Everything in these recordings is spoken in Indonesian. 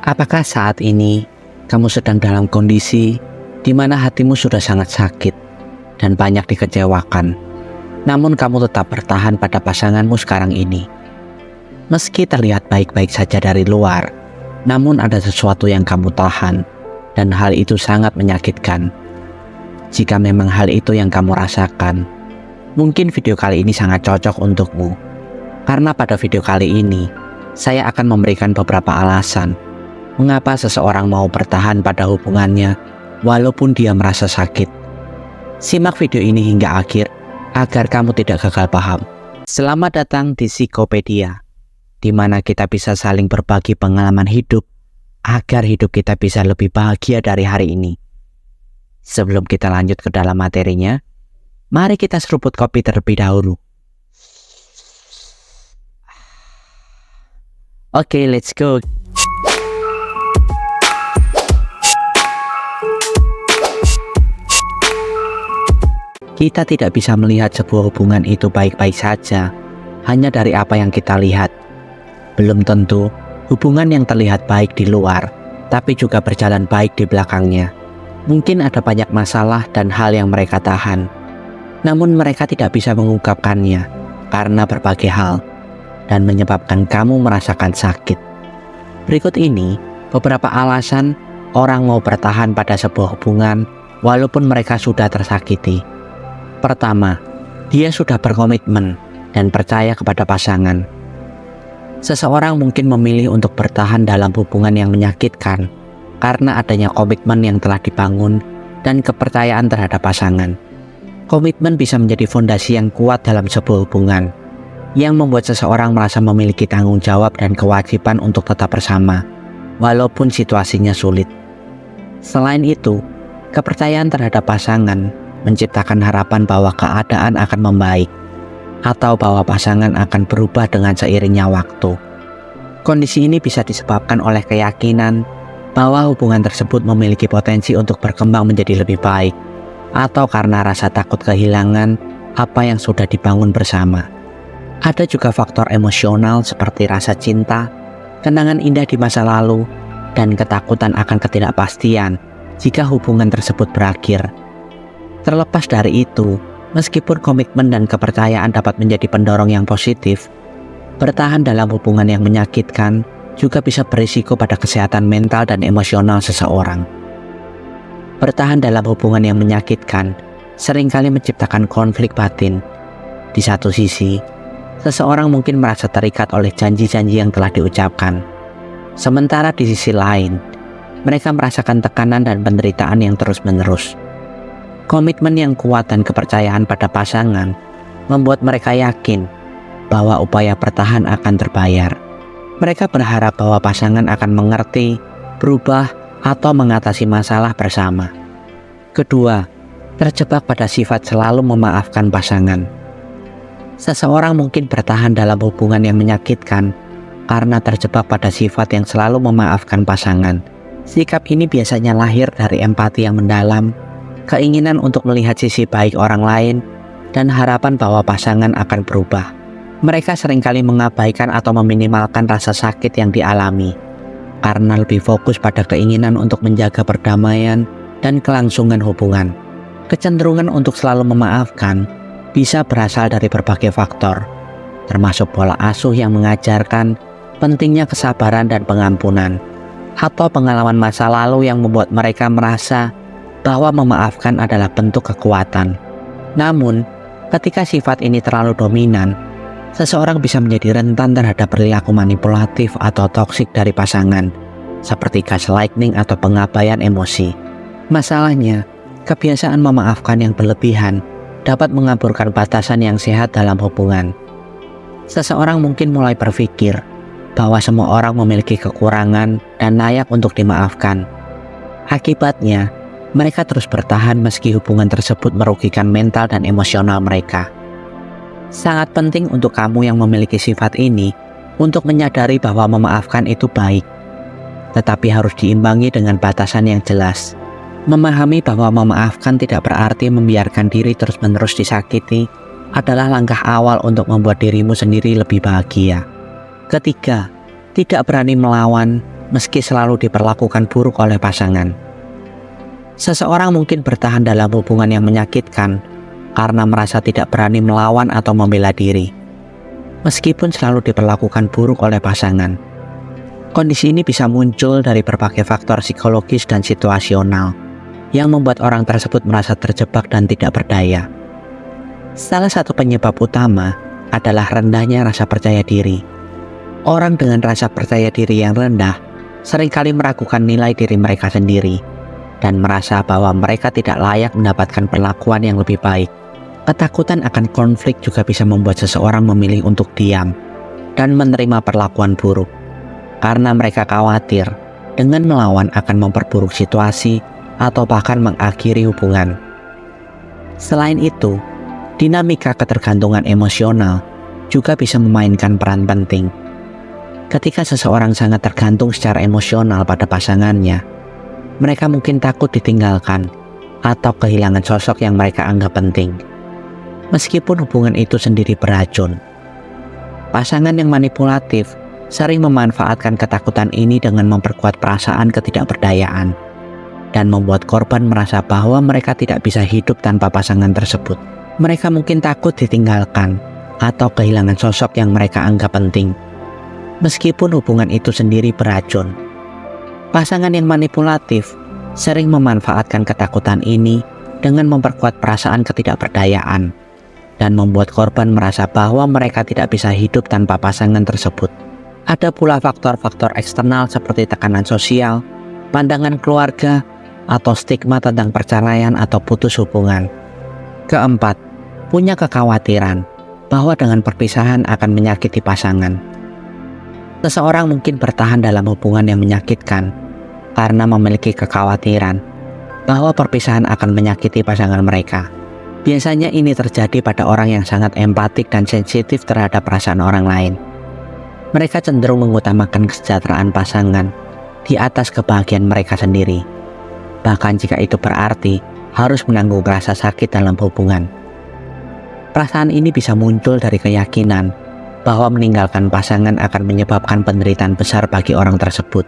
Apakah saat ini kamu sedang dalam kondisi di mana hatimu sudah sangat sakit dan banyak dikecewakan, namun kamu tetap bertahan pada pasanganmu sekarang ini? Meski terlihat baik-baik saja dari luar, namun ada sesuatu yang kamu tahan, dan hal itu sangat menyakitkan. Jika memang hal itu yang kamu rasakan, mungkin video kali ini sangat cocok untukmu. Karena pada video kali ini, saya akan memberikan beberapa alasan mengapa seseorang mau bertahan pada hubungannya walaupun dia merasa sakit. Simak video ini hingga akhir agar kamu tidak gagal paham. Selamat datang di Psikopedia, di mana kita bisa saling berbagi pengalaman hidup agar hidup kita bisa lebih bahagia dari hari ini. Sebelum kita lanjut ke dalam materinya, mari kita seruput kopi terlebih dahulu. Oke, let's go. Kita tidak bisa melihat sebuah hubungan itu baik-baik saja hanya dari apa yang kita lihat. Belum tentu hubungan yang terlihat baik di luar, tapi juga berjalan baik di belakangnya. Mungkin ada banyak masalah dan hal yang mereka tahan, namun mereka tidak bisa mengungkapkannya karena berbagai hal, dan menyebabkan kamu merasakan sakit. Berikut ini beberapa alasan orang mau bertahan pada sebuah hubungan walaupun mereka sudah tersakiti. Pertama, dia sudah berkomitmen dan percaya kepada pasangan. Seseorang mungkin memilih untuk bertahan dalam hubungan yang menyakitkan karena adanya komitmen yang telah dibangun dan kepercayaan terhadap pasangan. Komitmen bisa menjadi fondasi yang kuat dalam sebuah hubungan, yang membuat seseorang merasa memiliki tanggung jawab dan kewajiban untuk tetap bersama, walaupun situasinya sulit. Selain itu, kepercayaan terhadap pasangan menciptakan harapan bahwa keadaan akan membaik, atau bahwa pasangan akan berubah dengan seiringnya waktu. Kondisi ini bisa disebabkan oleh keyakinan bahwa hubungan tersebut memiliki potensi untuk berkembang menjadi lebih baik, atau karena rasa takut kehilangan apa yang sudah dibangun bersama. Ada juga faktor emosional seperti rasa cinta, kenangan indah di masa lalu, dan ketakutan akan ketidakpastian jika hubungan tersebut berakhir. Terlepas dari itu, meskipun komitmen dan kepercayaan dapat menjadi pendorong yang positif, bertahan dalam hubungan yang menyakitkan juga bisa berisiko pada kesehatan mental dan emosional seseorang. Bertahan dalam hubungan yang menyakitkan seringkali menciptakan konflik batin. Di satu sisi, seseorang mungkin merasa terikat oleh janji-janji yang telah diucapkan. Sementara di sisi lain, mereka merasakan tekanan dan penderitaan yang terus-menerus. Komitmen yang kuat dan kepercayaan pada pasangan membuat mereka yakin bahwa upaya bertahan akan terbayar. Mereka berharap bahwa pasangan akan mengerti, berubah, atau mengatasi masalah bersama. Kedua, terjebak pada sifat selalu memaafkan pasangan. Seseorang mungkin bertahan dalam hubungan yang menyakitkan karena terjebak pada sifat yang selalu memaafkan pasangan. Sikap ini biasanya lahir dari empati yang mendalam, keinginan untuk melihat sisi baik orang lain, dan harapan bahwa pasangan akan berubah. Mereka seringkali mengabaikan atau meminimalkan rasa sakit yang dialami, karena lebih fokus pada keinginan untuk menjaga perdamaian dan kelangsungan hubungan. Kecenderungan untuk selalu memaafkan bisa berasal dari berbagai faktor, termasuk pola asuh yang mengajarkan pentingnya kesabaran dan pengampunan, atau pengalaman masa lalu yang membuat mereka merasa bahwa memaafkan adalah bentuk kekuatan. Namun, ketika sifat ini terlalu dominan, seseorang bisa menjadi rentan terhadap perilaku manipulatif atau toksik dari pasangan, seperti gaslighting atau pengabaian emosi. Masalahnya, kebiasaan memaafkan yang berlebihan dapat mengaburkan batasan yang sehat dalam hubungan. Seseorang mungkin mulai berpikir bahwa semua orang memiliki kekurangan dan layak untuk dimaafkan. Akibatnya, mereka terus bertahan meski hubungan tersebut merugikan mental dan emosional mereka. Sangat penting untuk kamu yang memiliki sifat ini untuk menyadari bahwa memaafkan itu baik, tetapi harus diimbangi dengan batasan yang jelas. Memahami bahwa memaafkan tidak berarti membiarkan diri terus-menerus disakiti adalah langkah awal untuk membuat dirimu sendiri lebih bahagia. Ketiga, tidak berani melawan meski selalu diperlakukan buruk oleh pasangan. Seseorang mungkin bertahan dalam hubungan yang menyakitkan karena merasa tidak berani melawan atau membela diri, meskipun selalu diperlakukan buruk oleh pasangan. Kondisi ini bisa muncul dari berbagai faktor psikologis dan situasional yang membuat orang tersebut merasa terjebak dan tidak berdaya. Salah satu penyebab utama adalah rendahnya rasa percaya diri. Orang dengan rasa percaya diri yang rendah seringkali meragukan nilai diri mereka sendiri dan merasa bahwa mereka tidak layak mendapatkan perlakuan yang lebih baik. Ketakutan akan konflik juga bisa membuat seseorang memilih untuk diam dan menerima perlakuan buruk, karena mereka khawatir dengan melawan akan memperburuk situasi atau bahkan mengakhiri hubungan. Selain itu, dinamika ketergantungan emosional juga bisa memainkan peran penting. Ketika seseorang sangat tergantung secara emosional pada pasangannya, mereka mungkin takut ditinggalkan atau kehilangan sosok yang mereka anggap penting, meskipun hubungan itu sendiri beracun. Pasangan yang manipulatif sering memanfaatkan ketakutan ini dengan memperkuat perasaan ketidakberdayaan dan membuat korban merasa bahwa mereka tidak bisa hidup tanpa pasangan tersebut. Mereka mungkin takut ditinggalkan atau kehilangan sosok yang mereka anggap penting, meskipun hubungan itu sendiri beracun. Pasangan yang manipulatif sering memanfaatkan ketakutan ini dengan memperkuat perasaan ketidakberdayaan dan membuat korban merasa bahwa mereka tidak bisa hidup tanpa pasangan tersebut. Ada pula faktor-faktor eksternal seperti tekanan sosial, pandangan keluarga, atau stigma tentang perceraian atau putus hubungan. Keempat, punya kekhawatiran bahwa dengan perpisahan akan menyakiti pasangan. Seseorang mungkin bertahan dalam hubungan yang menyakitkan karena memiliki kekhawatiran bahwa perpisahan akan menyakiti pasangan mereka. Biasanya ini terjadi pada orang yang sangat empatik dan sensitif terhadap perasaan orang lain. Mereka cenderung mengutamakan kesejahteraan pasangan di atas kebahagiaan mereka sendiri, bahkan jika itu berarti harus menanggung rasa sakit dalam hubungan. Perasaan ini bisa muncul dari keyakinan bahwa meninggalkan pasangan akan menyebabkan penderitaan besar bagi orang tersebut,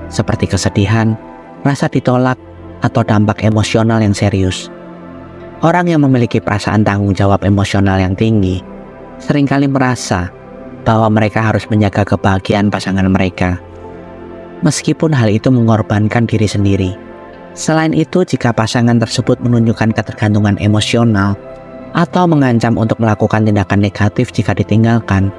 seperti kesedihan, rasa ditolak, atau dampak emosional yang serius. Orang yang memiliki perasaan tanggung jawab emosional yang tinggi seringkali merasa bahwa mereka harus menjaga kebahagiaan pasangan mereka, meskipun hal itu mengorbankan diri sendiri. Selain itu, jika pasangan tersebut menunjukkan ketergantungan emosional atau mengancam untuk melakukan tindakan negatif jika ditinggalkan,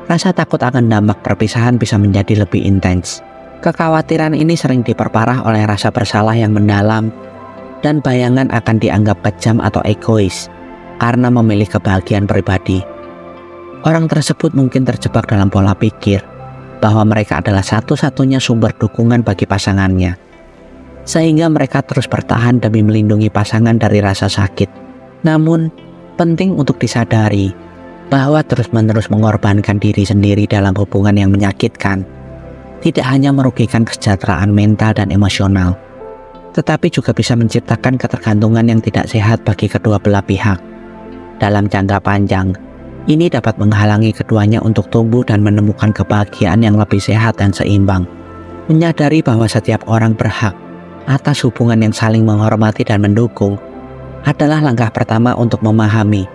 rasa takut akan dampak perpisahan bisa menjadi lebih intens. Kekhawatiran ini sering diperparah oleh rasa bersalah yang mendalam dan bayangan akan dianggap kejam atau egois karena memilih kebahagiaan pribadi. Orang tersebut mungkin terjebak dalam pola pikir bahwa mereka adalah satu-satunya sumber dukungan bagi pasangannya, sehingga mereka terus bertahan demi melindungi pasangan dari rasa sakit. Namun, penting untuk disadari bahwa terus-menerus mengorbankan diri sendiri dalam hubungan yang menyakitkan tidak hanya merugikan kesejahteraan mental dan emosional, tetapi juga bisa menciptakan ketergantungan yang tidak sehat bagi kedua belah pihak. Dalam jangka panjang, ini dapat menghalangi keduanya untuk tumbuh dan menemukan kebahagiaan yang lebih sehat dan seimbang. Menyadari bahwa setiap orang berhak atas hubungan yang saling menghormati dan mendukung adalah langkah pertama untuk memahami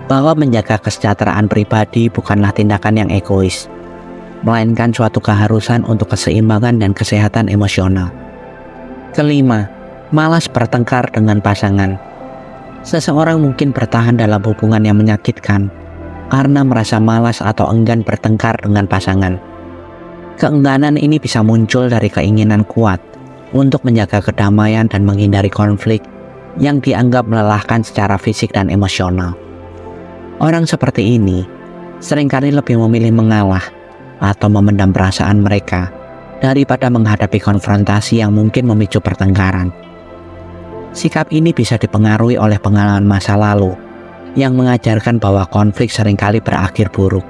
bahwa menjaga kesejahteraan pribadi bukanlah tindakan yang egois, melainkan suatu keharusan untuk keseimbangan dan kesehatan emosional. Kelima, malas bertengkar dengan pasangan. Seseorang mungkin bertahan dalam hubungan yang menyakitkan karena merasa malas atau enggan bertengkar dengan pasangan. Keengganan ini bisa muncul dari keinginan kuat untuk menjaga kedamaian dan menghindari konflik yang dianggap melelahkan secara fisik dan emosional. Orang seperti ini seringkali lebih memilih mengalah atau memendam perasaan mereka daripada menghadapi konfrontasi yang mungkin memicu pertengkaran. Sikap ini bisa dipengaruhi oleh pengalaman masa lalu yang mengajarkan bahwa konflik seringkali berakhir buruk,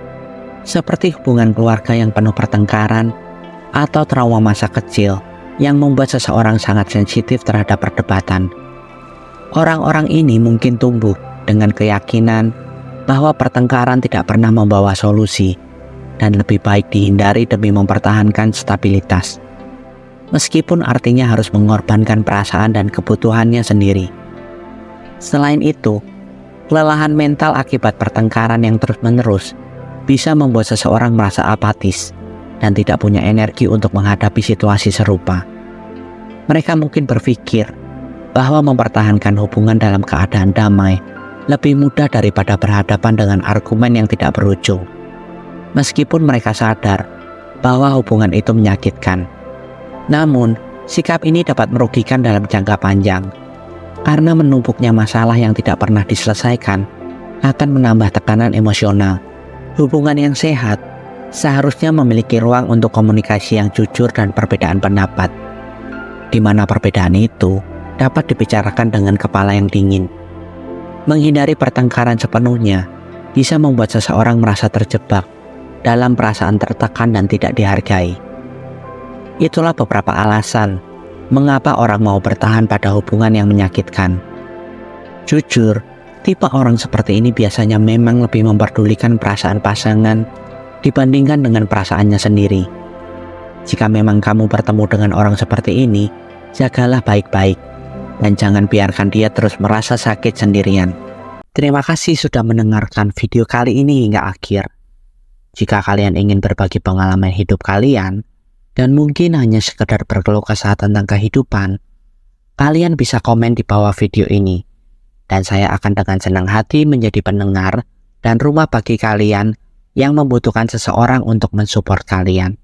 seperti hubungan keluarga yang penuh pertengkaran atau trauma masa kecil yang membuat seseorang sangat sensitif terhadap perdebatan. Orang-orang ini mungkin tumbuh dengan keyakinan bahwa pertengkaran tidak pernah membawa solusi dan lebih baik dihindari demi mempertahankan stabilitas. Meskipun artinya harus mengorbankan perasaan dan kebutuhannya sendiri. Selain itu, kelelahan mental akibat pertengkaran yang terus-menerus bisa membuat seseorang merasa apatis dan tidak punya energi untuk menghadapi situasi serupa. Mereka mungkin berpikir bahwa mempertahankan hubungan dalam keadaan damai lebih mudah daripada berhadapan dengan argumen yang tidak berujung. Meskipun mereka sadar bahwa hubungan itu menyakitkan. Namun, sikap ini dapat merugikan dalam jangka panjang. Karena menumpuknya masalah yang tidak pernah diselesaikan akan menambah tekanan emosional. Hubungan yang sehat seharusnya memiliki ruang untuk komunikasi yang jujur dan perbedaan pendapat, di mana perbedaan itu dapat dibicarakan dengan kepala yang dingin. Menghindari pertengkaran sepenuhnya bisa membuat seseorang merasa terjebak dalam perasaan tertekan dan tidak dihargai. Itulah beberapa alasan mengapa orang mau bertahan pada hubungan yang menyakitkan. Jujur, tipe orang seperti ini biasanya memang lebih memperdulikan perasaan pasangan dibandingkan dengan perasaannya sendiri. Jika memang kamu bertemu dengan orang seperti ini, jagalah baik-baik dan jangan biarkan dia terus merasa sakit sendirian. Terima kasih sudah mendengarkan video kali ini hingga akhir. Jika kalian ingin berbagi pengalaman hidup kalian, dan mungkin hanya sekedar berkeluh kesah tentang kehidupan, kalian bisa komen di bawah video ini. Dan saya akan dengan senang hati menjadi pendengar dan rumah bagi kalian yang membutuhkan seseorang untuk mensupport kalian.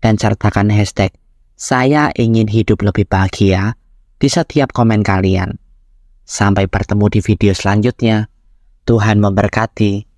Dan sertakan hashtag, saya ingin hidup lebih bahagia, di setiap komen kalian. Sampai bertemu di video selanjutnya. Tuhan memberkati.